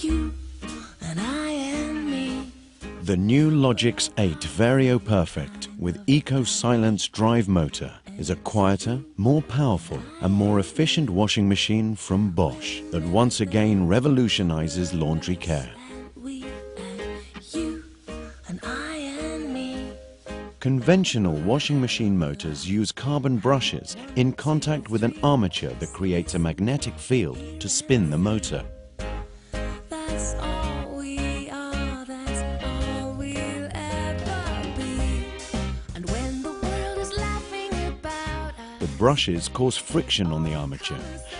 You and I and me. The new Logix 8 Varioperfect with EcoSilence drive motor is a quieter, more powerful and more efficient washing machine from Bosch that once again revolutionizes laundry care. We and you and I and me. Conventional washing machine motors use carbon brushes in contact with an armature that creates a magnetic field to spin the motor. That's all we are, that's all we'll ever be. And when the world is laughing about us, The brushes cause friction on the armature,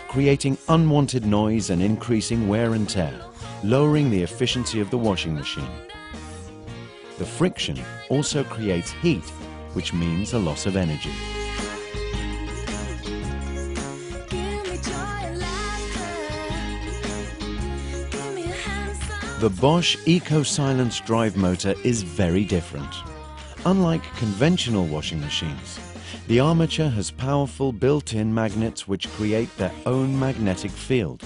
creating unwanted noise and increasing wear and tear, lowering the efficiency of the washing machine. The friction also creates heat, which means a loss of energy. give me joy and laughter. Give me a handsome. The Bosch EcoSilence drive motor is very different. Unlike conventional washing machines, the armature has powerful built-in magnets which create their own magnetic field.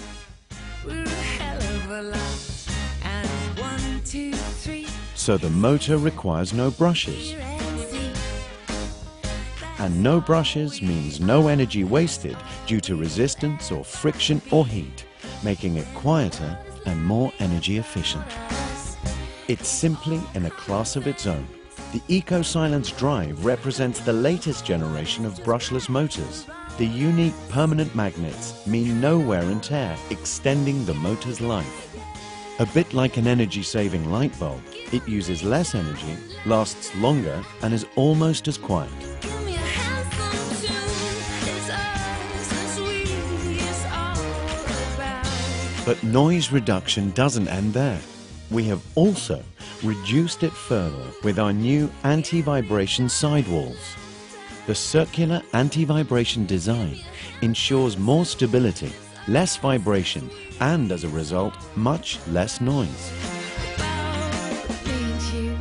We're a hell of a lot. And 1, 2, 3. So the motor requires no brushes. Here and see. And no brushes means no energy wasted due to resistance or friction or heat, making it quieter and more energy efficient. It's simply in a class of its own. The EcoSilence drive represents the latest generation of brushless motors. The unique permanent magnets mean no wear and tear, extending the motor's life. A bit like an energy-saving light bulb, it uses less energy, lasts longer, and is almost as quiet. Give me a handsome tune. It's us, it's we, it's all about. But noise reduction doesn't end there. We have also reduced it further with our new anti-vibration sidewalls. The circular anti-vibration design ensures more stability, less vibration, and as a result, much less noise. Need you.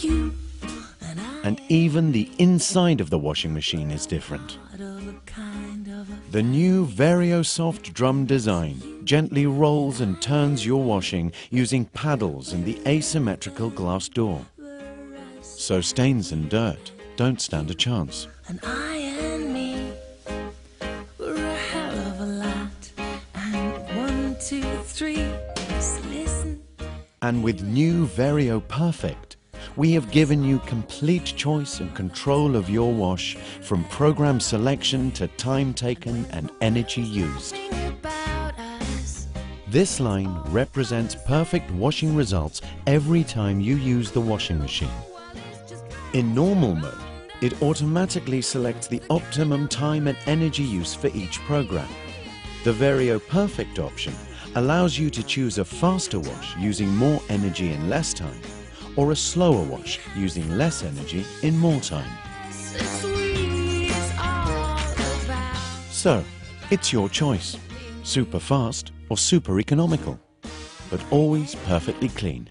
You and I. And even the inside of the washing machine is different. Part of a kind of a The new VarioSoft drum design gently rolls and turns your washing using paddles and the asymmetrical glass door. So stains and dirt don't stand a chance. and I and me. We're a hell of a lot. And 1, 2, 3. Just listen. And with new Varioperfect, we have given you complete choice and control of your wash, from program selection to time taken and energy used. Think about us. This line represents perfect washing results every time you use the washing machine. In normal mode, it automatically selects the optimum time and energy use for each program. The Varioperfect option allows you to choose a faster wash using more energy in less time, or a slower wash using less energy in more time. It's we, it's all about. So, it's your choice. Super fast or super economical, but always perfectly clean.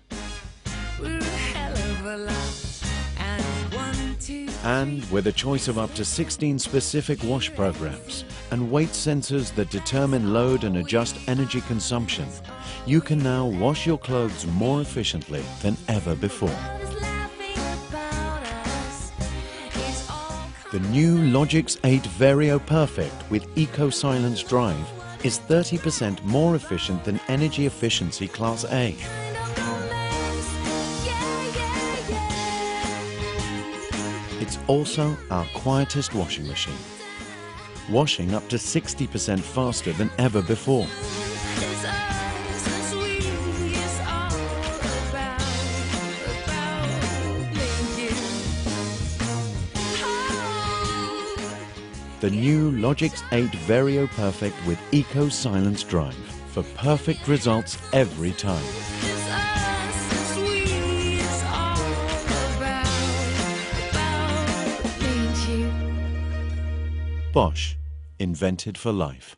We're a hell of a lot. And 1, 2. And with a choice of up to 16 specific wash programs and weight sensors that determine load and adjust energy consumption, you can now wash your clothes more efficiently than ever before. Is laughing about us. It's all The new Logix 8 Varioperfect with EcoSilence drive is 30% more efficient than energy efficiency Class A. kind of romance. Yeah, yeah, yeah. It's also our quietest washing machine, washing up to 60% faster than ever before. It's us, it's we, it's all about me. Oh. The new Logix 8 Varioperfect with EcoSilence drive for perfect results every time. It's us, it's we, it's all about me. Bosch, invented for life.